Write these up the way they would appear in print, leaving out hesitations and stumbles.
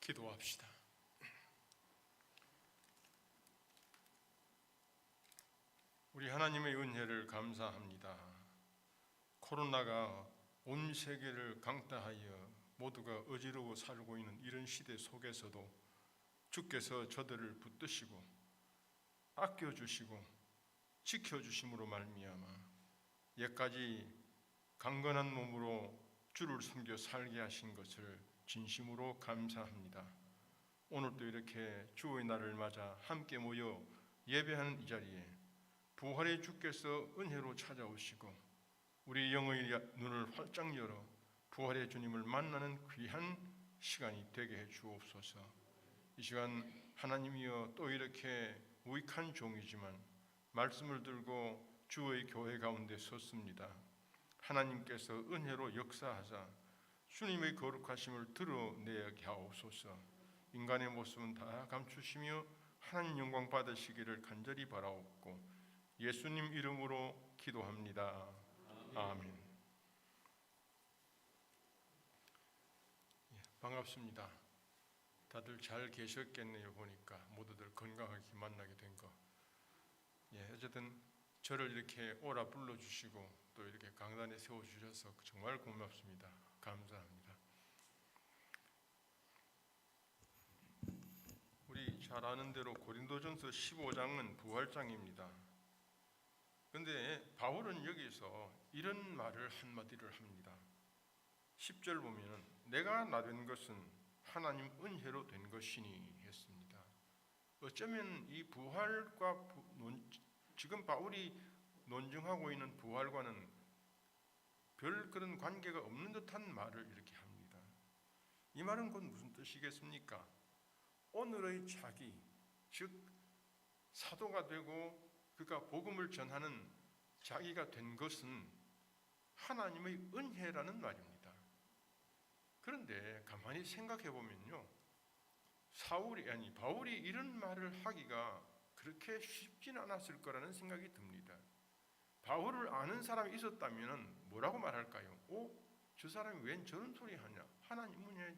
기도합시다. 우리 하나님의 은혜를 감사합니다. 코로나가 온 세계를 강타하여 모두가 어지러워 살고 있는 이런 시대 속에서도 주께서 저들을 붙드시고 아껴주시고 지켜주심으로 말미암아 옛까지 강건한 몸으로 주를 섬겨 살게 하신 것을 진심으로 감사합니다. 오늘도 이렇게 주의 날을 맞아 함께 모여 예배하는 이 자리에 부활의 주께서 은혜로 찾아오시고 우리 영의 눈을 활짝 열어 부활의 주님을 만나는 귀한 시간이 되게 해 주옵소서. 이 시간 하나님이여 또 이렇게 무익한 종이지만 말씀을 들고 주의 교회 가운데 섰습니다. 하나님께서 은혜로 역사하사 주님의 거룩하심을 드러내게 하옵소서. 인간의 모습은 다 감추시며 하나님 영광 받으시기를 간절히 바라옵고 예수님 이름으로 기도합니다. 아멘. 반갑습니다. 다들 잘 계셨겠네요. 보니까 모두들 건강하게 만나게 된 거. 어쨌든 저를 이렇게 오라 불러주시고 또 이렇게 강단에 세워주셔서 정말 고맙습니다. 감사합니다. 우리 잘 아는 대로 고린도전서 15장은 부활장입니다. 그런데 바울은 여기서 이런 말을 한마디를 합니다. 10절 보면 내가 나 된 것은 하나님 은혜로 된 것이니 했습니다. 어쩌면 이 부활과 지금 바울이 논증하고 있는 부활과는 별 그런 관계가 없는 듯한 말을 이렇게 합니다. 이 말은 곧 무슨 뜻이겠습니까? 오늘의 자기, 즉 사도가 되고 그가 복음을 전하는 자기가 된 것은 하나님의 은혜라는 말입니다. 그런데 가만히 생각해 보면요, 바울이 이런 말을 하기가 그렇게 쉽진 않았을 거라는 생각이 듭니다. 바울을 아는 사람이 있었다면 뭐라고 말할까요? 저 사람이 웬 저런 소리 하냐? 하나님 은혜,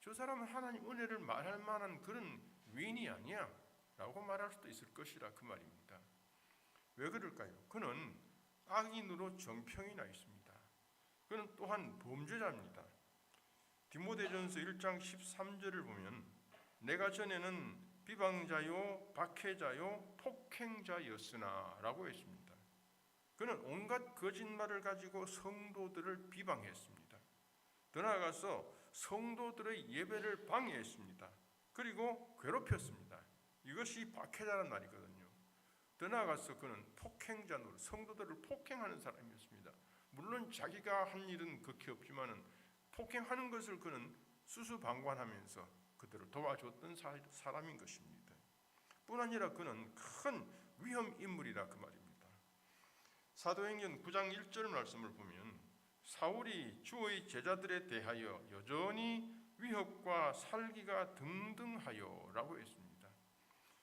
저 사람은 하나님 은혜를 말할 만한 그런 위인이 아니야 라고 말할 수도 있을 것이라 그 말입니다. 왜 그럴까요? 그는 악인으로 정평이 나 있습니다. 그는 또한 범죄자입니다. 디모데전서 1장 13절을 보면 내가 전에는 비방자요 박해자요 폭행자였으나 라고 했습니다. 그는 온갖 거짓말을 가지고 성도들을 비방했습니다. 더 나아가서 성도들의 예배를 방해했습니다. 그리고 괴롭혔습니다. 이것이 박해자란 말이거든요. 더 나아가서 그는 폭행자 노릇, 성도들을 폭행하는 사람이었습니다. 물론 자기가 한 일은 극히 없지만은 폭행하는 것을 그는 수수방관하면서 그들을 도와줬던 사람인 것입니다. 뿐 아니라 그는 큰 위험 인물이라 그 말입니다. 사도행전 9장 1절 말씀을 보면 사울이 주의 제자들에 대하여 여전히 위협과 살기가 등등하여 라고 했습니다.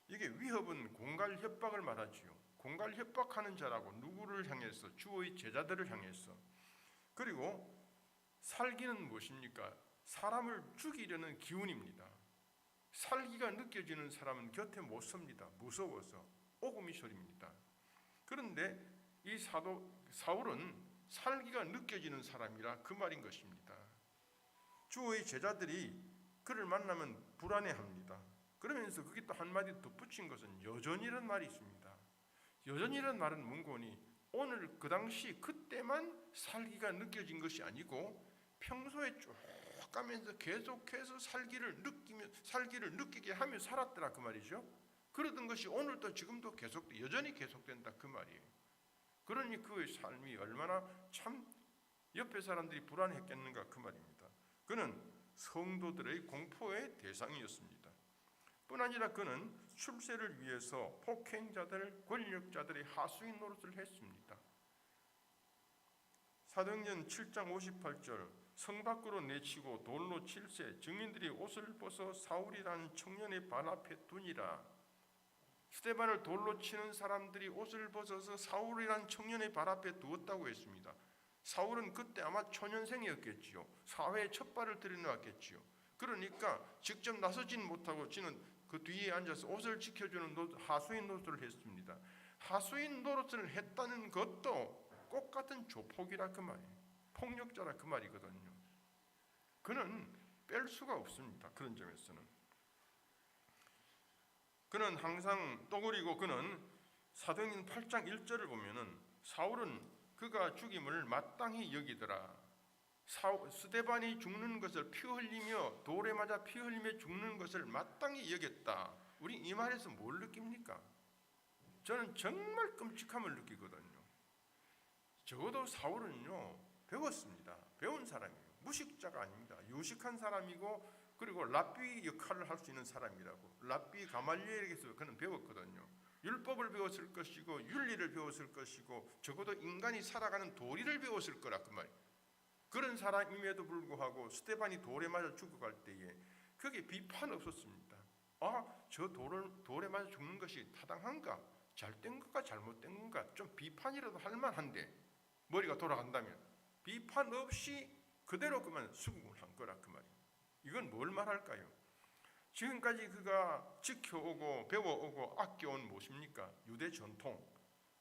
이게 위협은 공갈 협박을 말하지요. 공갈 협박하는 자라고 누구를 향해서? 주의 제자들을 향해서. 그리고 살기는 무엇입니까? 사람을 죽이려는 기운입니다. 살기가 느껴지는 사람은 곁에 못 섭니다. 무서워서 오금이 소리입니다. 그런데 이 사울은 살기가 느껴지는 사람이라 그 말인 것입니다. 주의 제자들이 그를 만나면 불안해합니다. 그러면서 그게 또 한마디 덧붙인 것은 여전이라는 말이 있습니다. 여전이라는 말은 뭔고니 오늘 그 당시 그때만 살기가 느껴진 것이 아니고 평소에 쭉 가면서 계속해서 살기를 느끼게 하며 살았더라 그 말이죠. 그러던 것이 오늘도 지금도 여전히 계속된다 그 말이에요. 그러니 그의 삶이 얼마나 참 옆에 사람들이 불안했겠는가 그 말입니다. 그는 성도들의 공포의 대상이었습니다. 뿐 아니라 그는 출세를 위해서 폭행자들, 권력자들의 하수인 노릇을 했습니다. 사도행전 7장 58절 성 밖으로 내치고 돌로 칠세 증인들이 옷을 벗어 사울이라는 청년의 발 앞에 두니라. 스데반을 돌로 치는 사람들이 옷을 벗어서 사울이라는 청년의 발 앞에 두었다고 했습니다. 사울은 그때 아마 초년생이었겠지요. 사회에 첫 발을 들여놓았겠지요. 그러니까 직접 나서지는 못하고 지는 그 뒤에 앉아서 옷을 지켜주는 하수인 노릇을 했습니다. 하수인 노릇을 했다는 것도 똑같은 조폭이라 그 말이에요. 폭력자라 그 말이거든요. 그는 뺄 수가 없습니다. 그런 점에서는. 그는 항상 또 그리고 그는 사도행전 8장 1절을 보면은 사울은 그가 죽임을 마땅히 여기더라. 스데반이 죽는 것을 피 흘리며 돌에 맞아 피 흘리며 죽는 것을 마땅히 여겼다. 우리 이 말에서 뭘 느낍니까? 저는 정말 끔찍함을 느끼거든요. 적어도 사울은요 배웠습니다. 배운 사람이에요. 무식자가 아닙니다. 유식한 사람이고 그리고 랍비 역할을 할 수 있는 사람이라고. 랍비 가말리엘에게서 그는 배웠거든요. 율법을 배웠을 것이고 윤리를 배웠을 것이고 적어도 인간이 살아가는 도리를 배웠을 거라 그 말이에요. 그런 사람임에도 불구하고 스데반이 돌에 맞아 죽어갈 때에 거기에 비판 없었습니다. 저 돌에 맞아 죽는 것이 타당한가? 잘된 것과 잘못된 건가? 좀 비판이라도 할 만한데 머리가 돌아간다면 비판 없이 그대로 그만 수긍을 한 거라 그 말이에요. 이건 뭘 말할까요? 지금까지 그가 지켜오고 배워오고 아껴온 무엇입니까? 유대 전통.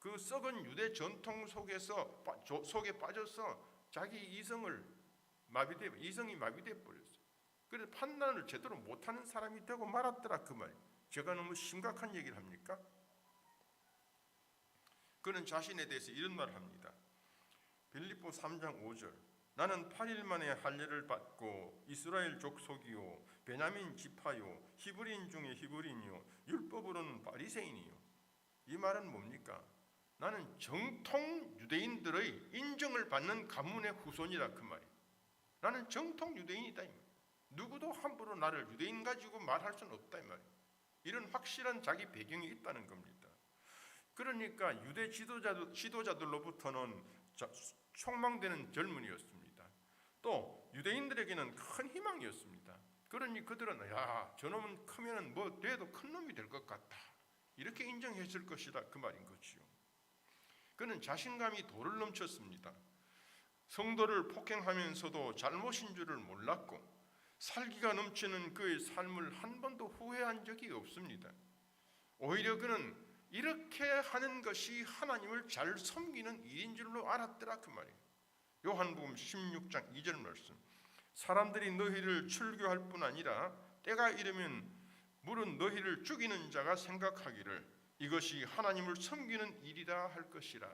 그 썩은 유대 전통 속에 빠져서 자기 이성이 마비돼 버렸어요. 그래서 판단을 제대로 못하는 사람이 되고 말았더라 그 말이에요. 제가 너무 심각한 얘기를 합니까? 그는 자신에 대해서 이런 말을 합니다. 빌립보 3장 5절. 나는 8일 만에 할례를 받고 이스라엘 족속이요 베냐민 지파요 히브리인 중에 히브리인이요 율법으로는 바리새인이요. 이 말은 뭡니까? 나는 정통 유대인들의 인정을 받는 가문의 후손이라 그 말이에요. 나는 정통 유대인이다 이 말이에요. 누구도 함부로 나를 유대인 가지고 말할 수는 없다 이 말이에요. 이런 확실한 자기 배경이 있다는 겁니다. 그러니까 유대 지도자들로부터는 촉망되는 젊은이였습니다. 또 유대인들에게는 큰 희망이었습니다. 그러니 그들은 저놈은 크면은 뭐 돼도 큰 놈이 될 것 같다. 이렇게 인정했을 것이다 그 말인 거지요. 그는 자신감이 도를 넘쳤습니다. 성도를 폭행하면서도 잘못인 줄을 몰랐고 살기가 넘치는 그의 삶을 한 번도 후회한 적이 없습니다. 오히려 그는 이렇게 하는 것이 하나님을 잘 섬기는 일인 줄로 알았더라 그 말이에요. 요한복음 16장 2절 말씀. 사람들이 너희를 출교할 뿐 아니라 때가 이르면 물은 너희를 죽이는 자가 생각하기를 이것이 하나님을 섬기는 일이라 할 것이라.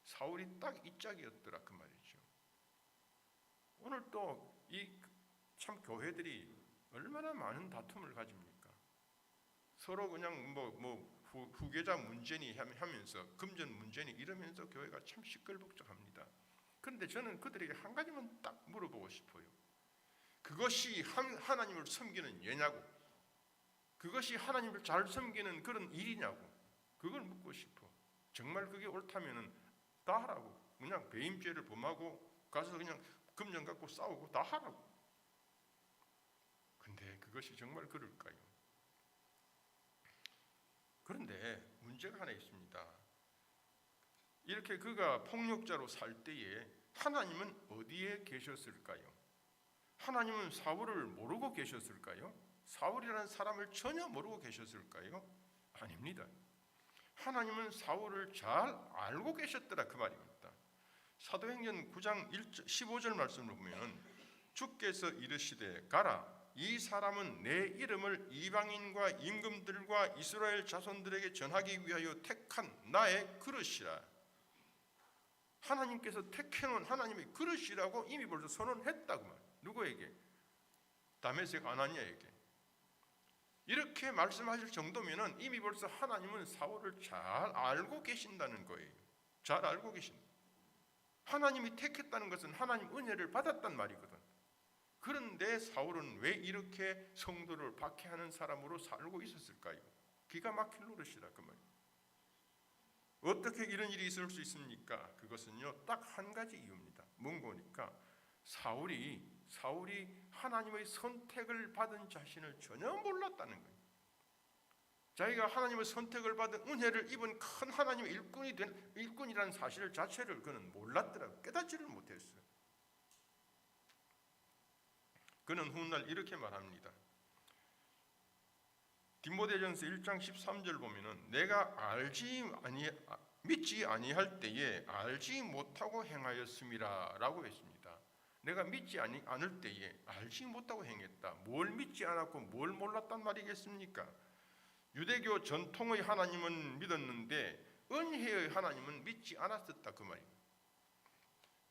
사울이 딱 이 짝이었더라 그 말이죠. 오늘 또 이 참 교회들이 얼마나 많은 다툼을 가집니까? 서로 그냥 후계자 문제니 하면서 금전 문제니 이러면서 교회가 참 시끌벅적합니다. 그런데 저는 그들에게 한 가지만 딱 물어보고 싶어요. 그것이 하나님을 섬기는 예냐고, 그것이 하나님을 잘 섬기는 그런 일이냐고, 그걸 묻고 싶어. 정말 그게 옳다면은 다 하라고. 그냥 배임죄를 범하고 가서 그냥 금전 갖고 싸우고 다 하라고. 근데 그것이 정말 그럴까요? 그런데 문제가 하나 있습니다. 이렇게 그가 폭력자로 살 때에 하나님은 어디에 계셨을까요? 하나님은 사울을 모르고 계셨을까요? 사울이라는 사람을 전혀 모르고 계셨을까요? 아닙니다. 하나님은 사울을 잘 알고 계셨더라 그 말입니다. 사도행전 9장 15절 말씀을 보면 주께서 이르시되 가라 이 사람은 내 이름을 이방인과 임금들과 이스라엘 자손들에게 전하기 위하여 택한 나의 그릇이라. 하나님께서 택해놓은 하나님의 그릇이라고 이미 벌써 선언했다고 말. 누구에게? 다메섹 아나니아에게. 이렇게 말씀하실 정도면은 이미 벌써 하나님은 사울을 잘 알고 계신다는 거예요. 잘 알고 계신다. 하나님이 택했다는 것은 하나님 은혜를 받았단 말이거든. 그런데 사울은 왜 이렇게 성도를 박해하는 사람으로 살고 있었을까요? 기가 막힐 노릇이라 그 말이에요. 어떻게 이런 일이 있을 수 있습니까? 그것은요 딱 한 가지 이유입니다. 뭔고니까 사울이 하나님의 선택을 받은 자신을 전혀 몰랐다는 거예요. 자기가 하나님의 선택을 받은 은혜를 입은 큰 하나님의 일꾼이라는 사실 자체를 그는 몰랐더라고요. 깨닫지를 못했어요. 그는 훗날 이렇게 말합니다. 디모데전서 1장 13절 보면은 내가 믿지 아니할 때에 알지 못하고 행하였음이라 라고 했습니다. 내가 믿지 않을 때에 알지 못하고 행했다. 뭘 믿지 않았고 뭘 몰랐단 말이겠습니까? 유대교 전통의 하나님은 믿었는데 은혜의 하나님은 믿지 않았었다 그 말입니다.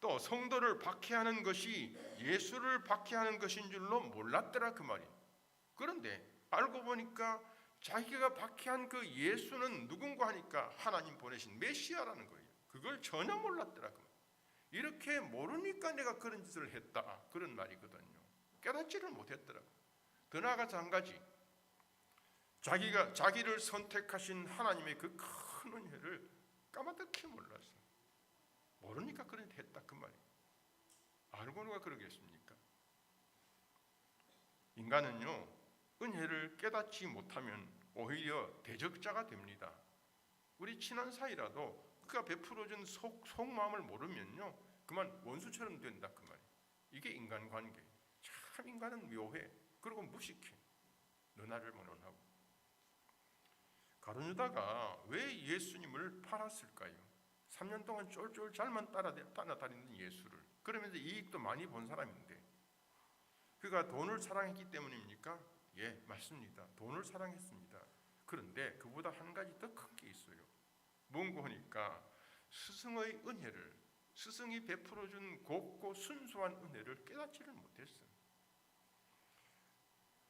또 성도를 박해하는 것이 예수를 박해하는 것인 줄로 몰랐더라 그 말이에요. 그런데 알고 보니까 자기가 박해한 그 예수는 누군가 하니까 하나님 보내신 메시아라는 거예요. 그걸 전혀 몰랐더라 그 말이에요. 이렇게 모르니까 내가 그런 짓을 했다 그런 말이거든요. 깨닫지를 못했더라고. 더 나아가서 한 가지, 자기를 선택하신 하나님의 그 큰 은혜를 까마득히 몰랐어. 모르니까 그런 짓 했다 그 말이에요. 알고 누가 그러겠습니까? 인간은요, 은혜를 깨닫지 못하면 오히려 대적자가 됩니다. 우리 친한 사이라도 그가 베풀어준 속마음을 모르면요, 그만 원수처럼 된다 그 말이에요. 이게 인간관계. 참 인간은 묘해. 그리고 무식해. 너나를 모른하고. 가룟유다가 왜 예수님을 팔았을까요? 3년 동안 쫄쫄 잘만 따라다니는 예수를. 그러면서 이익도 많이 본 사람인데 그가 돈을 사랑했기 때문입니까? 예, 맞습니다. 돈을 사랑했습니다. 그런데 그보다 한 가지 더 큰 게 있어요. 뭔고 하니까 스승의 은혜를, 스승이 베풀어준 곱고 순수한 은혜를 깨닫지를 못했어요.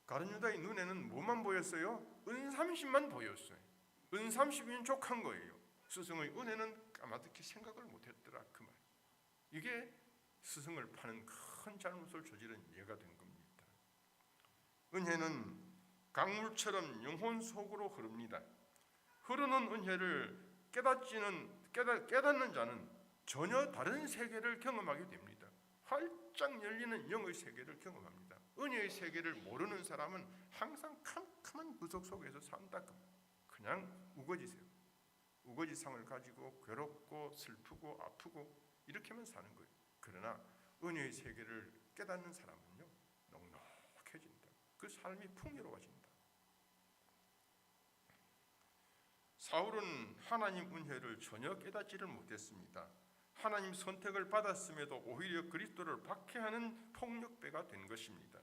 가룟유다의 눈에는 뭐만 보였어요? 은30만 보였어요. 은30이면 족한 거예요. 스승의 은혜는 까마득히 생각을 못했더라 그 말. 이게 스승을 파는 큰 잘못을 저지른 예가 된 겁니다. 은혜는 강물처럼 영혼 속으로 흐릅니다. 흐르는 은혜를 깨닫는 자는 전혀 다른 세계를 경험하게 됩니다. 활짝 열리는 영의 세계를 경험합니다. 은혜의 세계를 모르는 사람은 항상 캄캄한 구석 속에서 산다. 그냥 우거지상을 가지고 괴롭고 슬프고 아프고 이렇게만 사는 거예요. 그러나 은혜의 세계를 깨닫는 사람은요, 넉넉해진다. 그 삶이 풍요로워진다. 사울은 하나님 은혜를 전혀 깨닫지를 못했습니다. 하나님 선택을 받았음에도 오히려 그리스도를 박해하는 폭력배가 된 것입니다.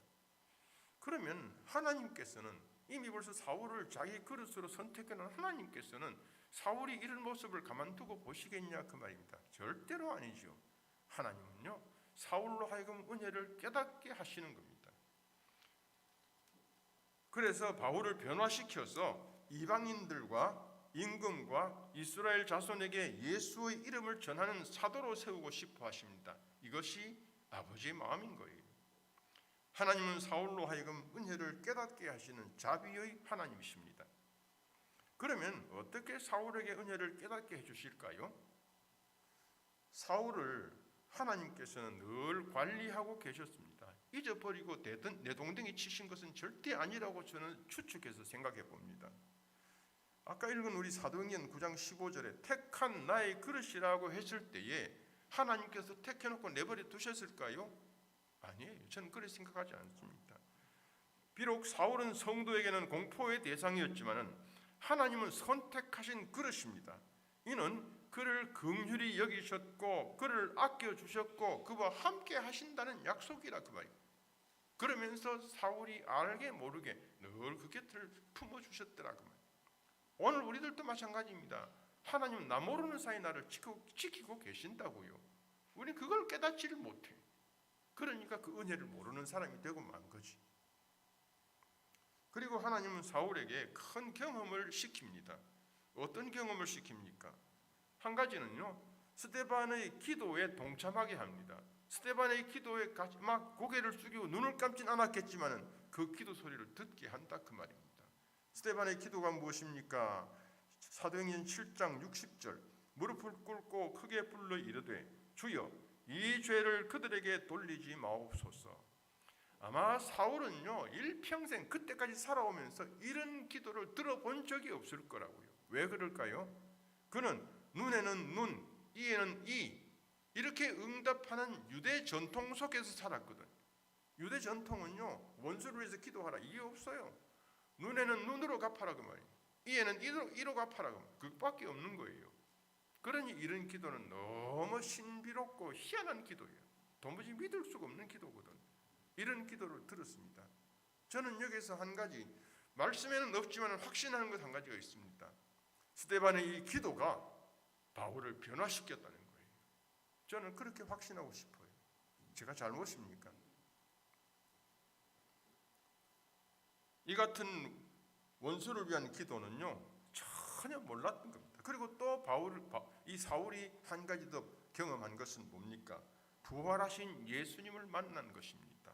그러면 하나님께서는 이미 벌써 사울을 자기 그릇으로 선택해놓은 하나님께서는 사울이 이런 모습을 가만두고 보시겠냐 그 말입니다. 절대로 아니죠. 하나님은요, 사울로 하여금 은혜를 깨닫게 하시는 겁니다. 그래서 바울을 변화시켜서 이방인들과 임금과 이스라엘 자손에게 예수의 이름을 전하는 사도로 세우고 싶어 하십니다. 이것이 아버지의 마음인 거예요. 하나님은 사울로 하여금 은혜를 깨닫게 하시는 자비의 하나님이십니다. 그러면 어떻게 사울에게 은혜를 깨닫게 해주실까요? 사울을 하나님께서는 늘 관리하고 계셨습니다. 잊어버리고 내동댕이 치신 것은 절대 아니라고 저는 추측해서 생각해 봅니다. 아까 읽은 우리 사도행전 9장 15절에 택한 나의 그릇이라고 했을 때에 하나님께서 택해놓고 내버려 두셨을까요? 아니에요. 저는 그렇게 생각하지 않습니다. 비록 사울은 성도에게는 공포의 대상이었지만 하나님은 선택하신 그릇입니다. 이는 그를 긍휼히 여기셨고 그를 아껴주셨고 그와 함께 하신다는 약속이라 그 말이에요. 그러면서 사울이 알게 모르게 늘 그 곁을 품어주셨더라 그 말이에요. 오늘 우리들도 마찬가지입니다. 하나님은 나 모르는 사이 나를 지키고 계신다고요. 우리는 그걸 깨닫지를 못해. 그러니까 그 은혜를 모르는 사람이 되고 만 거지. 그리고 하나님은 사울에게 큰 경험을 시킵니다. 어떤 경험을 시킵니까? 한 가지는요, 스데반의 기도에 동참하게 합니다. 스데반의 기도에 막 고개를 숙이고 눈을 감진 않았겠지만 그 기도 소리를 듣게 한다 그 말입니다. 스데반의 기도가 무엇입니까? 사도행전 7장 60절 무릎을 꿇고 크게 불러 이르되 주여 이 죄를 그들에게 돌리지 마옵소서. 아마 사울은요, 일평생 그때까지 살아오면서 이런 기도를 들어본 적이 없을 거라고요. 왜 그럴까요? 그는 눈에는 눈, 이에는 이 이렇게 응답하는 유대 전통 속에서 살았거든. 유대 전통은요, 원수를 위해서 기도하라 이게 없어요. 눈에는 눈으로 갚아라 그 말이에요. 이에는 이로 갚아라 그 말이에요. 그것밖에 없는 거예요. 그러니 이런 기도는 너무 신비롭고 희한한 기도예요. 도무지 믿을 수가 없는 기도거든. 이런 기도를 들었습니다. 저는 여기서 한 가지, 말씀에는 없지만 확신하는 것 한 가지가 있습니다. 스데반의 이 기도가 바울을 변화시켰다는 거예요. 저는 그렇게 확신하고 싶어요. 제가 잘못입니까? 이 같은 원수를 위한 기도는요, 전혀 몰랐던 겁니다. 그리고 또 이 사울이 한 가지 더 경험한 것은 뭡니까? 부활하신 예수님을 만난 것입니다.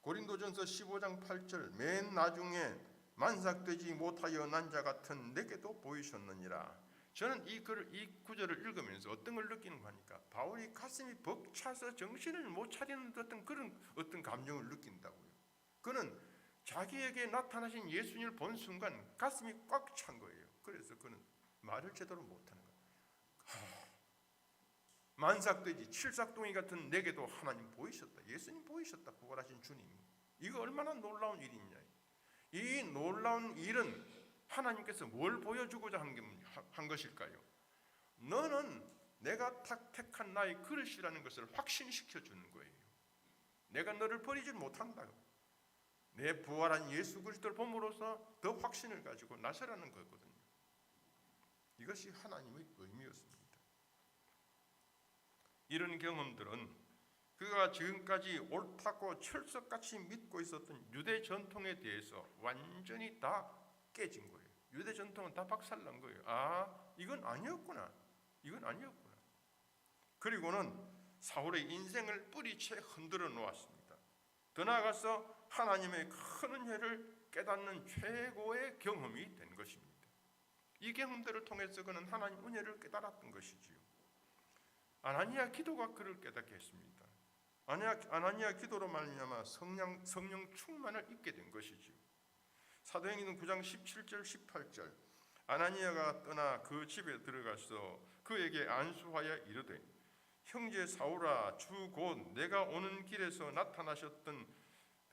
고린도전서 15장 8절, 맨 나중에 만삭되지 못하여 난 자 같은 내게도 보이셨느니라. 저는 이 구절을 읽으면서 어떤 걸 느끼는 거니까 바울이 가슴이 벅차서 정신을 못 차리는 그런 어떤 감정을 느낀다고요. 그는 자기에게 나타나신 예수님을 본 순간 가슴이 꽉 찬 거예요. 그래서 그는 말을 제대로 못하는 거예요. 만삭돼지 칠삭동이 같은 내게도 하나님 보이셨다. 예수님 보이셨다. 부활하신 주님. 이거 얼마나 놀라운 일이냐. 이 놀라운 일은 하나님께서 뭘 보여주고자 한 것일까요? 너는 내가 택한 나의 그릇이라는 것을 확신시켜 주는 거예요. 내가 너를 버리지 못한다. 내 부활한 예수 그리스도를 봄으로써 더 확신을 가지고 나서라는 거거든요. 이것이 하나님의 의미였습니다. 이런 경험들은 그가 지금까지 옳다고 철석같이 믿고 있었던 유대 전통에 대해서 완전히 다 깨진 거예요. 유대 전통은 다 박살난 거예요. 아, 이건 아니었구나. 이건 아니었구나. 그리고는 사울의 인생을 뿌리채 흔들어 놓았습니다. 더 나아가서 하나님의 큰 은혜를 깨닫는 최고의 경험이 된 것입니다. 이 경험들을 통해서 그는 하나님 은혜를 깨달았던 것이지요. 아나니아 기도가 그를 깨닫게 했습니다. 아나니아 기도로 말미암아 성령 충만을 입게 된 것이지요. 사도행전 9장 17절 18절, 아나니아가 떠나 그 집에 들어가서 그에게 안수하여 이르되, 형제 사울아, 주 곧 내가 오는 길에서 나타나셨던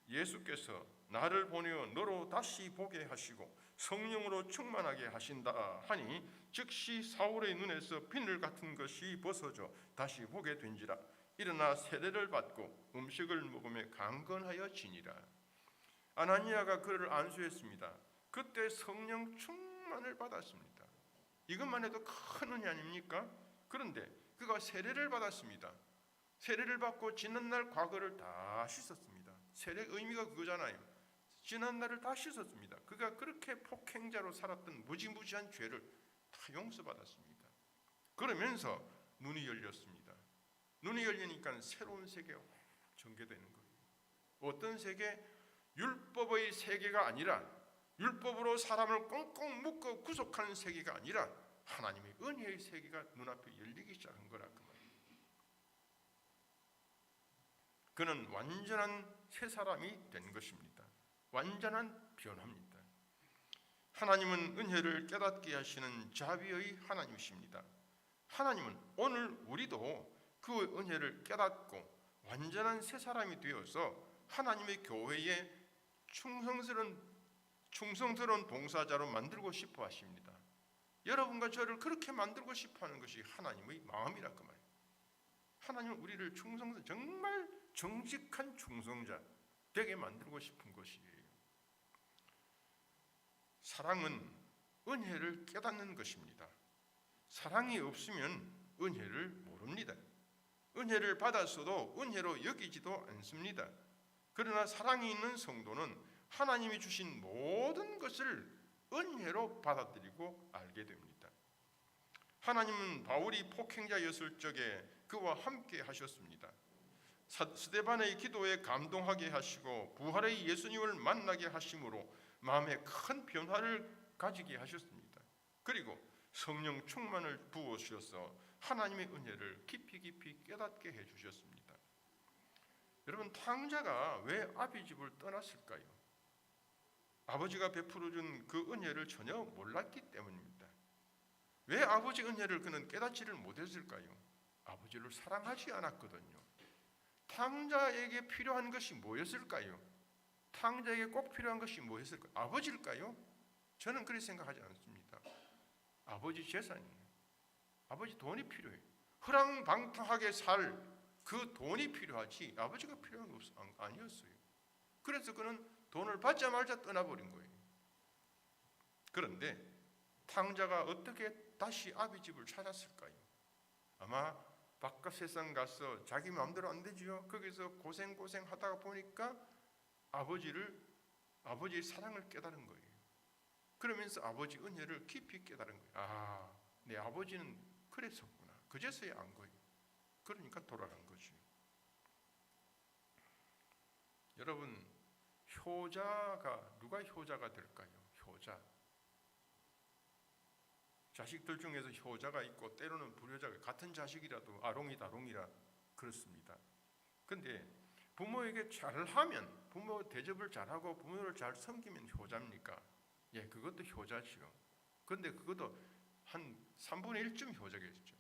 예수께서 나를 보내어 너로 다시 보게 하시고 성령으로 충만하게 하신다 하니, 즉시 사울의 눈에서 비늘 같은 것이 벗어져 다시 보게 된지라. 일어나 세례를 받고 음식을 먹으며 강건하여 지니라. 아나니아가 그를 안수했습니다. 그때 성령 충만을 받았습니다. 이것만 해도 큰 은혜 아닙니까? 그런데 그가 세례를 받았습니다. 세례를 받고 지난날 과거를 다 씻었습니다. 세례의 의미가 그거잖아요. 지난날을 다 씻었습니다. 그가 그렇게 폭행자로 살았던 무지무지한 죄를 다 용서받았습니다. 그러면서 눈이 열렸습니다. 눈이 열리니까 새로운 세계가 전개되는 거예요. 어떤 세계? 율법의 세계가 아니라, 율법으로 사람을 꽁꽁 묶어 구속하는 세계가 아니라 하나님의 은혜의 세계가 눈앞에 열리기 시작한 거라 그 말이에요. 그는 완전한 새 사람이 된 것입니다. 완전한 변화입니다. 하나님은 은혜를 깨닫게 하시는 자비의 하나님이십니다. 하나님은 오늘 우리도 그 은혜를 깨닫고 완전한 새 사람이 되어서 하나님의 교회에 충성스러운 봉사자로 만들고 싶어 하십니다. 여러분과 저를 그렇게 만들고 싶어 하는 것이 하나님의 마음이라 그 말이에요. 하나님은 우리를 정말 정직한 충성자 되게 만들고 싶은 것이에요. 사랑은 은혜를 깨닫는 것입니다. 사랑이 없으면 은혜를 모릅니다. 은혜를 받았어도 은혜로 여기지도 않습니다. 그러나 사랑이 있는 성도는 하나님이 주신 모든 것을 은혜로 받아들이고 알게 됩니다. 하나님은 바울이 폭행자였을 적에 그와 함께 하셨습니다. 스데반의 기도에 감동하게 하시고 부활의 예수님을 만나게 하심으로 마음에 큰 변화를 가지게 하셨습니다. 그리고 성령 충만을 부으셔서 하나님의 은혜를 깊이 깨닫게 해주셨습니다. 여러분, 탕자가 왜 아비 집을 떠났을까요? 아버지가 베풀어준 그 은혜를 전혀 몰랐기 때문입니다. 왜 아버지 은혜를 그는 깨닫지를 못했을까요? 아버지를 사랑하지 않았거든요. 탕자에게 필요한 것이 뭐였을까요? 탕자에게 꼭 필요한 것이 뭐였을까요? 아버지일까요? 저는 그렇게 생각하지 않습니다. 아버지 재산이에요. 아버지 돈이 필요해요. 허랑방탕하게 살 그 돈이 필요하지 아버지가 필요한 거 아니었어요. 그래서 그는 돈을 받자마자 떠나버린 거예요. 그런데 탕자가 어떻게 다시 아비 집을 찾았을까요? 아마 바깥 세상 가서 자기 마음대로 안 되지요. 거기서 고생 하다가 보니까 아버지의 사랑을 깨달은 거예요. 그러면서 아버지 은혜를 깊이 깨달은 거예요. 아, 내 아버지는 그랬었구나. 그제서야 안 거예요. 그러니까 돌아간 거지. 여러분, 누가 효자가 될까요? 효자. 자식들 중에서 효자가 있고 때로는 불효자가, 같은 자식이라도 아롱이다 그렇습니다. 근데 부모에게 잘하면, 부모 대접을 잘하고 부모를 잘 섬기면 효자입니까? 예, 그것도 효자지요. 근데 그것도 한 3분의 1쯤 효자겠죠.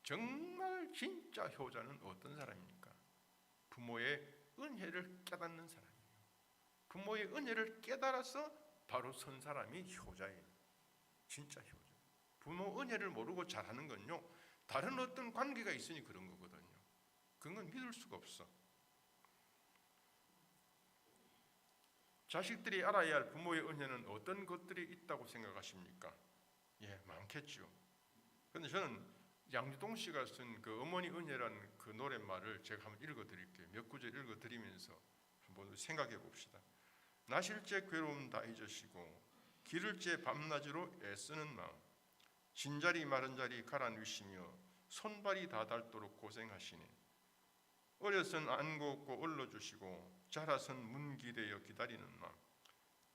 정말 진짜 효자는 어떤 사람입니까? 부모의 은혜를 깨닫는 사람이에요. 부모의 은혜를 깨달아서 바로 선 사람이 효자예요. 진짜 효자. 부모 은혜를 모르고 잘하는 건요, 다른 어떤 관계가 있으니 그런 거거든요. 그건 믿을 수가 없어. 자식들이 알아야 할 부모의 은혜는 어떤 것들이 있다고 생각하십니까? 예, 많겠죠. 그런데 저는 양주동 씨가 쓴 그 어머니 은혜라는 그 노랫말을 제가 한번 읽어드릴게요. 몇 구절 읽어드리면서 한번 생각해 봅시다. 나실제 괴로움 다 잊으시고 기를제 밤낮으로 애쓰는 마음, 진자리 마른 자리 갈아 누시며 손발이 다 닳도록 고생하시네. 어려선 안고 업고 얼러주시고 자라선 문 기대어 기다리는 마음,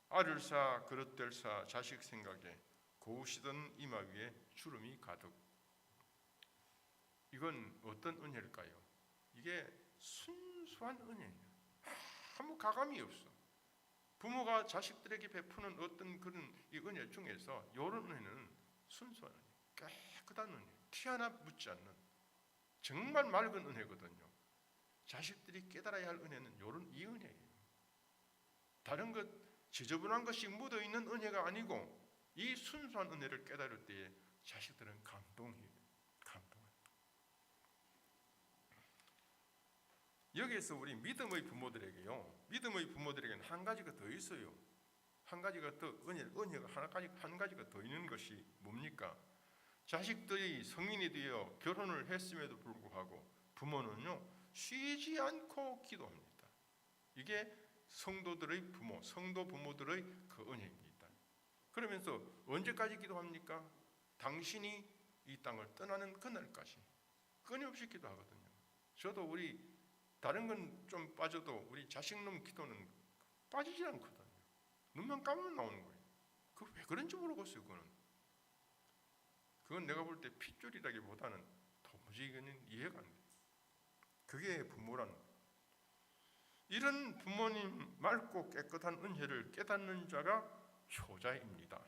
알을 사 그릇들 사 자식 생각에 고우시던 이마 위에 주름이 가득. 이건 어떤 은혜일까요? 이게 순수한 은혜예요. 아무 가감이 없어. 부모가 자식들에게 베푸는 어떤 그런 이 은혜 중에서 이런 은혜는 순수한 은혜, 깨끗한 은혜, 티 하나 묻지 않는 정말 맑은 은혜거든요. 자식들이 깨달아야 할 은혜는 이 은혜예요. 다른 것, 지저분한 것이 묻어있는 은혜가 아니고 이 순수한 은혜를 깨달을 때에 자식들은 감동해요. 여기에서 우리 믿음의 부모들에게는 한 가지가 더 있어요. 한 가지가 더 은혜가 한 가지가 더 있는 것이 뭡니까? 자식들이 성인이 되어 결혼을 했음에도 불구하고 부모는요, 쉬지 않고 기도합니다. 이게 성도들의 부모, 성도 부모들의 그 은혜입니다. 그러면서 언제까지 기도합니까? 당신이 이 땅을 떠나는 그날까지 끊임없이 기도하거든요. 저도 다른 건 좀 빠져도 우리 자식놈 기도는 빠지지 않거든요. 눈만 감으면 나오는 거예요. 그 왜 그런지 모르겠어요. 그건 내가 볼 때 핏줄이라기보다는 도무지 이해가 안 돼요. 그게 부모라는 거예요. 이런 부모님 맑고 깨끗한 은혜를 깨닫는 자가 효자입니다.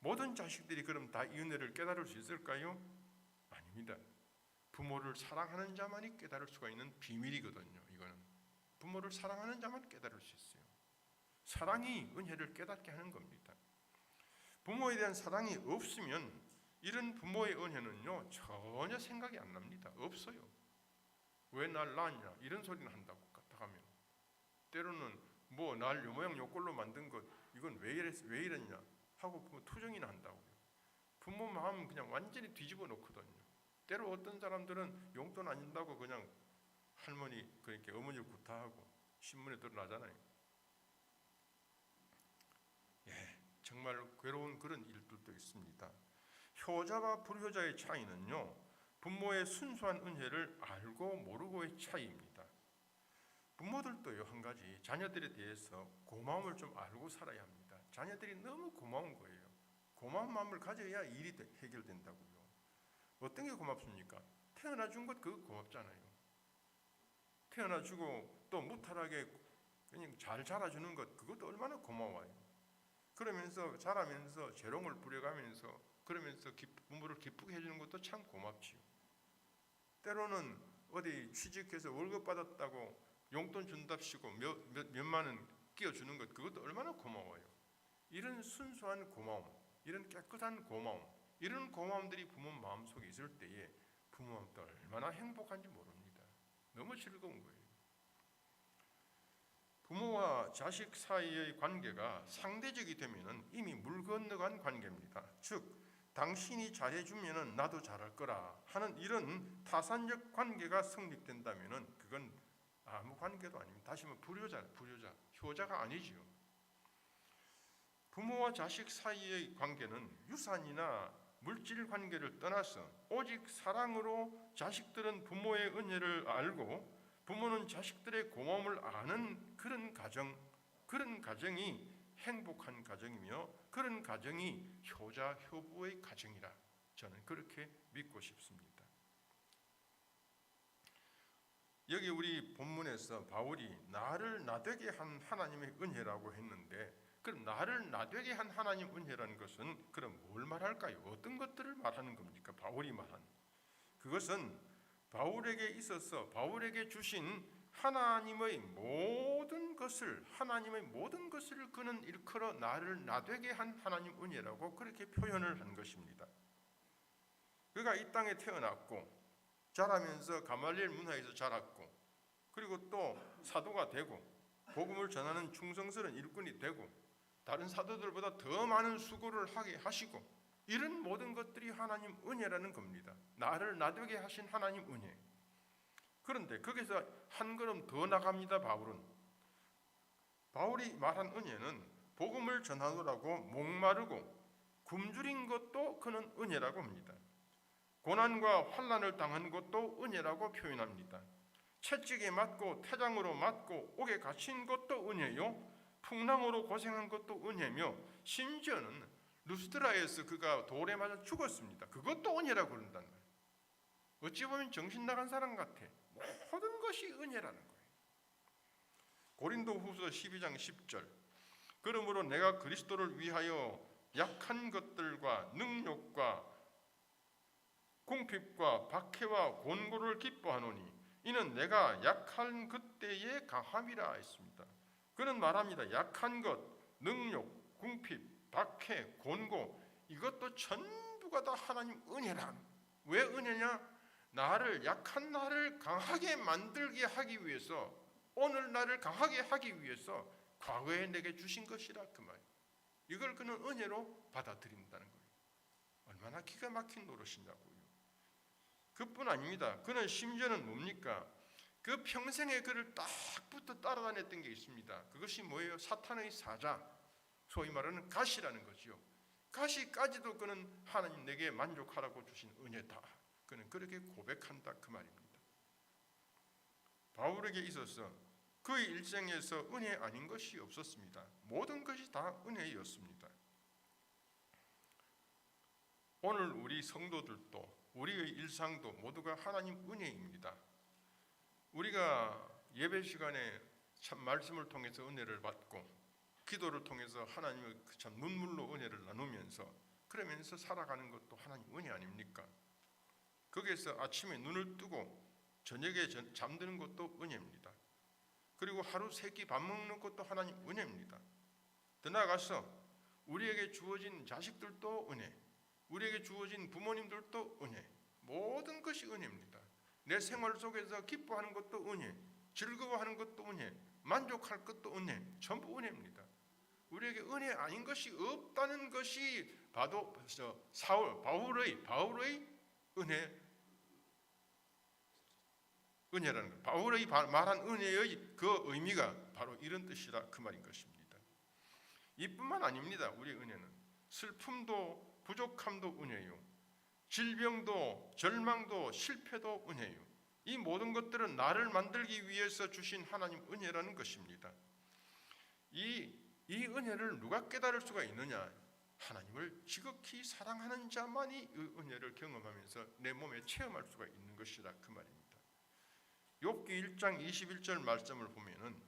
모든 자식들이 그럼 다 이 은혜를 깨달을 수 있을까요? 아닙니다. 부모를 사랑하는 자만이 깨달을 수가 있는 비밀이거든요. 이거는 부모를 사랑하는 자만 깨달을 수 있어요. 사랑이 은혜를 깨닫게 하는 겁니다. 부모에 대한 사랑이 없으면 이런 부모의 은혜는요, 전혀 생각이 안 납니다. 없어요. 왜 날 낳았냐 이런 소리는 한다고 가면, 때로는 뭐 날 요 모양 요 꼴로 만든 것 이건 왜 이랬냐 하고 부모 투정이나 한다고요. 부모 마음 그냥 완전히 뒤집어 놓거든요. 때로 어떤 사람들은 용돈 안 준다고 그냥 할머니 그렇게 어머니를 구타하고 신문에 드러나잖아요. 예, 정말 괴로운 그런 일들도 있습니다. 효자와 불효자의 차이는요, 부모의 순수한 은혜를 알고 모르고의 차이입니다. 부모들도요, 한 가지 자녀들에 대해서 고마움을 좀 알고 살아야 합니다. 자녀들이 너무 고마운 거예요. 고마운 마음을 가져야 일이 해결된다고요. 어떤 게 고맙습니까? 태어나 준 것 그거 고맙잖아요. 태어나 주고 또 무탈하게 그냥 잘 자라주는 것 그것도 얼마나 고마워요. 그러면서 자라면서 재롱을 부려가면서 그러면서 부모를 기쁘게 해주는 것도 참 고맙지요. 때로는 어디 취직해서 월급 받았다고 용돈 준답시고 몇만 원 끼워주는 것, 그것도 얼마나 고마워요. 이런 순수한 고마움, 이런 깨끗한 고마움, 이런 고마움들이 부모 마음속에 있을 때에 부모님도 얼마나 행복한지 모릅니다. 너무 즐거운 거예요. 부모와 자식 사이의 관계가 상대적이 되면 이미 물 건너간 관계입니다. 즉 당신이 잘해주면 나도 잘할 거라 하는 이런 타산적 관계가 성립된다면 그건 아무 관계도 아닙니다. 다시 말해 불효자, 효자가 아니지요. 부모와 자식 사이의 관계는 유산이나 물질 관계를 떠나서 오직 사랑으로 자식들은 부모의 은혜를 알고 부모는 자식들의 고마움을 아는 그런 가정이 행복한 가정이며 그런 가정이 효자 효부의 가정이라 저는 그렇게 믿고 싶습니다. 여기 우리 본문에서 바울이 나를 나되게 한 하나님의 은혜라고 했는데, 그럼 나를 나되게 한 하나님 은혜라는 것은 그럼 뭘 말할까요? 어떤 것들을 말하는 겁니까? 바울이 말한 그것은 바울에게 있어서 바울에게 주신 하나님의 모든 것을 그는 일컬어 나를 나되게 한 하나님 은혜라고 그렇게 표현을 한 것입니다. 그가 이 땅에 태어났고 자라면서 가말리엘 문화에서 자랐고 그리고 또 사도가 되고 복음을 전하는 충성스러운 일꾼이 되고 다른 사도들보다 더 많은 수고를 하게 하시고 이런 모든 것들이 하나님 은혜라는 겁니다. 나를 나되게 하신 하나님 은혜. 그런데 거기서 한 걸음 더 나갑니다. 바울이 말한 은혜는 복음을 전하느라고 목마르고 굶주린 것도 그는 은혜라고 합니다. 고난과 환난을 당한 것도 은혜라고 표현합니다. 채찍에 맞고 태장으로 맞고 옥에 갇힌 것도 은혜요, 풍랑으로 고생한 것도 은혜며 심지어는 루스드라에서 그가 돌에 맞아 죽었습니다. 그것도 은혜라고 그런단 말이에요. 어찌 보면 정신 나간 사람 같아. 모든 것이 은혜라는 거예요. 고린도후서 12장 10절 그러므로 내가 그리스도를 위하여 약한 것들과 능욕과 궁핍과 박해와 곤고를 기뻐하노니 이는 내가 약한 그때의 강함이라 했습니다. 그는 말합니다. 약한 것, 능욕, 궁핍, 박해, 곤고 이것도 전부가 다 하나님 은혜라. 왜 은혜냐? 약한 나를 강하게 만들게 하기 위해서, 오늘 나를 강하게 하기 위해서 과거에 내게 주신 것이라 그 말. 이걸 그는 은혜로 받아들인다는 거예요. 얼마나 기가 막힌 노릇이냐고요. 그뿐 아닙니다. 그는 심지어는 뭡니까? 그 평생에 그를 딱 붙어 따라다녔던 게 있습니다. 그것이 뭐예요? 사탄의 사자, 소위 말하는 가시라는 거지요. 가시까지도 그는 하나님 내게 만족하라고 주신 은혜다. 그는 그렇게 고백한다 그 말입니다. 바울에게 있어서 그의 일생에서 은혜 아닌 것이 없었습니다. 모든 것이 다 은혜였습니다. 오늘 우리 성도들도 우리의 일상도 모두가 하나님 은혜입니다. 우리가 예배 시간에 참 말씀을 통해서 은혜를 받고 기도를 통해서 하나님의 참 눈물로 은혜를 나누면서 그러면서 살아가는 것도 하나님 은혜 아닙니까? 거기에서 아침에 눈을 뜨고 저녁에 잠드는 것도 은혜입니다. 그리고 하루 세 끼 밥 먹는 것도 하나님 은혜입니다. 더 나아가서 우리에게 주어진 자식들도 은혜, 우리에게 주어진 부모님들도 은혜, 모든 것이 은혜입니다. 내 생활 속에서 기뻐하는 것도 은혜, 즐거워하는 것도 은혜, 만족할 것도 은혜, 전부 은혜입니다. 우리에게 은혜 아닌 것이 없다는 것이 바로 바울의 은혜라는 것. 바울의 말한 은혜의 그 의미가 바로 이런 뜻이라 그 말인 것입니다. 이뿐만 아닙니다. 우리의 은혜는 슬픔도 부족함도 은혜요, 질병도 절망도 실패도 은혜요. 이 모든 것들은 나를 만들기 위해서 주신 하나님 은혜라는 것입니다. 이 은혜를 누가 깨달을 수가 있느냐? 하나님을 지극히 사랑하는 자만이 이 은혜를 경험하면서 내 몸에 체험할 수가 있는 것이라 그 말입니다. 욥기 1장 21절 말씀을 보면은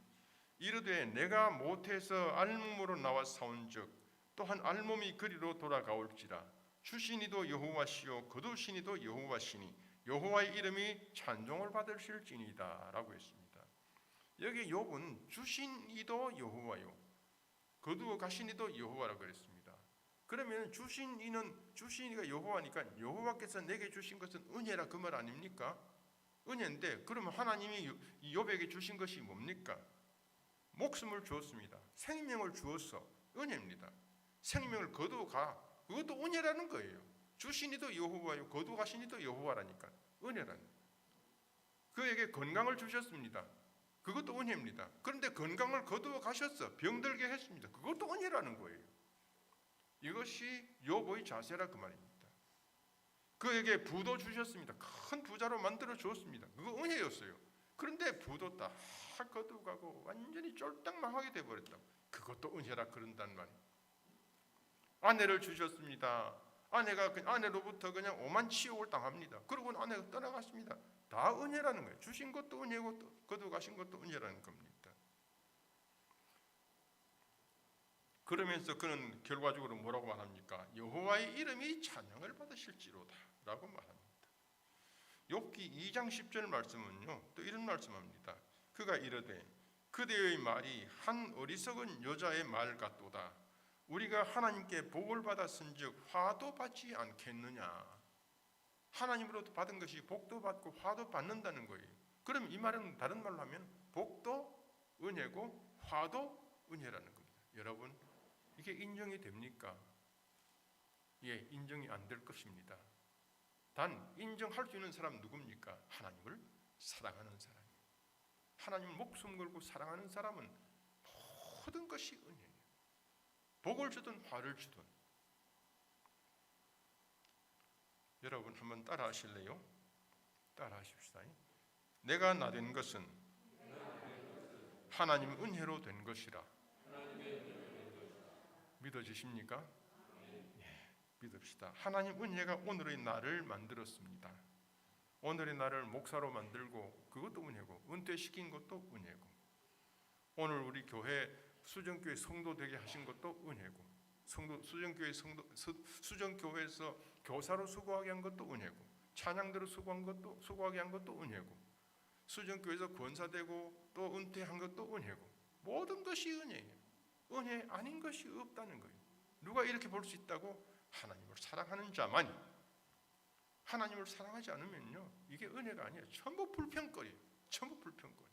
이르되 내가 못해서 알몸으로 나와 싸운즉 또한 알몸이 그리로 돌아가올지라 주시니도 여호와시요 거두시니도 여호와시니 여호와의 이름이 찬송을 받으실지니다 라고 했습니다. 여기 욥은 주신 이도 여호와요, 거두어 가신 이도 여호와라고 그랬습니다. 그러면 주신 이가 여호와니까 여호와께서 내게 주신 것은 은혜라 그 말 아닙니까? 은혜인데, 그러면 하나님이 욥에게 주신 것이 뭡니까? 목숨을 주었습니다. 생명을 주었어. 은혜입니다. 생명을 거두어가, 그것도 은혜라는 거예요. 주신 이도 여호와요, 거두어 가신 이도 여호와라니까 은혜라는. 그에게 건강을 주셨습니다. 그것도 은혜입니다. 그런데 건강을 거두어 가셨어. 병들게 했습니다. 그것도 은혜라는 거예요. 이것이 욥의 자세라 그 말입니다. 그에게 부도 주셨습니다. 큰 부자로 만들어 주었습니다. 그거 은혜였어요. 그런데 부도 다 거두가고 완전히 쫄딱망하게 돼버렸다. 그것도 은혜라 그런단 말이에요. 아내를 주셨습니다. 아내로부터 그냥 오만치욕을 당합니다. 그러고는 아내가 떠나갔습니다. 다 은혜라는 거예요. 주신 것도 은혜고 거두어 가신 것도 은혜라는 겁니다. 그러면서 그는 결과적으로 뭐라고 말합니까? 여호와의 이름이 찬양을 받으실지로다 라고 말합니다. 욥기 2장 10절 말씀은요, 또 이런 말씀합니다. 그가 이르되 그대의 말이 한 어리석은 여자의 말 같도다. 우리가 하나님께 복을 받았은즉 화도 받지 않겠느냐. 하나님으로부터 받은 것이 복도 받고 화도 받는다는 거예요. 그럼 이 말은 다른 말로 하면 복도 은혜고 화도 은혜라는 겁니다. 여러분, 이게 인정이 됩니까? 예, 인정이 안 될 것입니다. 단 인정할 수 있는 사람 누굽니까? 하나님을 사랑하는 사람. 하나님을 목숨 걸고 사랑하는 사람은 모든 것이 은혜예요. 복을 주든 화를 주든. 여러분 한번 따라 하실래요? 따라 하십시다. 내가 나된 것은 하나님 은혜로 된 것이라. 믿어지십니까? 예, 믿읍시다. 하나님 은혜가 오늘의 나를 만들었습니다. 오늘의 나를 목사로 만들고 그것도 은혜고, 은퇴시킨 것도 은혜고, 오늘 우리 교회 수정교회 성도 되게 하신 것도 은혜고, 수정교회에서 교사로 수고하게 한 것도 은혜고, 찬양대로 수고하게 한 것도 은혜고, 수정교회에서 권사되고 또 은퇴한 것도 은혜고, 모든 것이 은혜예요. 은혜 아닌 것이 없다는 거예요. 누가 이렇게 볼 수 있다고? 하나님을 사랑하는 자만이. 하나님을 사랑하지 않으면요, 이게 은혜가 아니에요. 전부 불평거리예요. 전부 불평거리.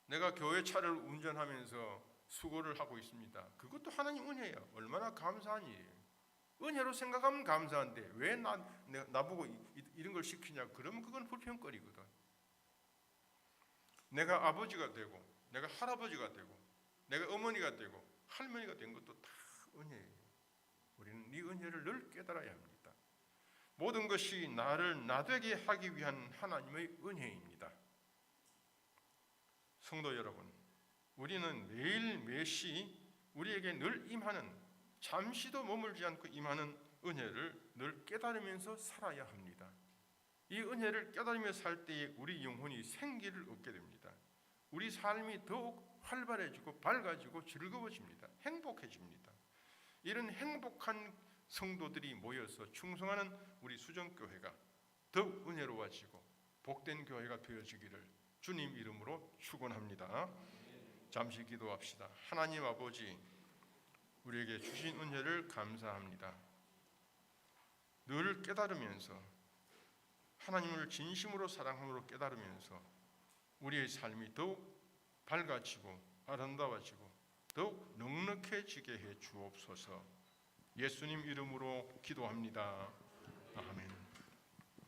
내가 교회 차를 운전하면서 수고를 하고 있습니다. 그것도 하나님 은혜예요. 얼마나 감사한 일이에요. 은혜로 생각하면 감사한데 왜 나보고 이런 걸 시키냐? 그러면 그건 불평거리거든. 내가 아버지가 되고, 내가 할아버지가 되고, 내가 어머니가 되고 할머니가 된 것도 다 은혜예요. 우리는 이 은혜를 늘 깨달아야 합니다. 모든 것이 나를 나되게 하기 위한 하나님의 은혜입니다. 성도 여러분, 우리는 매일 매시 우리에게 늘 임하는, 잠시도 머물지 않고 임하는 은혜를 늘 깨달으면서 살아야 합니다. 이 은혜를 깨달으며 살 때에 우리 영혼이 생기를 얻게 됩니다. 우리 삶이 더욱 활발해지고 밝아지고 즐거워집니다. 행복해집니다. 이런 행복한 성도들이 모여서 충성하는 우리 수정교회가 더욱 은혜로워지고 복된 교회가 되어지기를 주님 이름으로 축원합니다. 잠시 기도합시다. 하나님 아버지, 우리에게 주신 은혜를 감사합니다. 늘 깨달으면서, 하나님을 진심으로 사랑함으로 깨달으면서 우리의 삶이 더욱 밝아지고 아름다워지고 더욱 넉넉해지게 해 주옵소서. 예수님 이름으로 기도합니다. 아멘.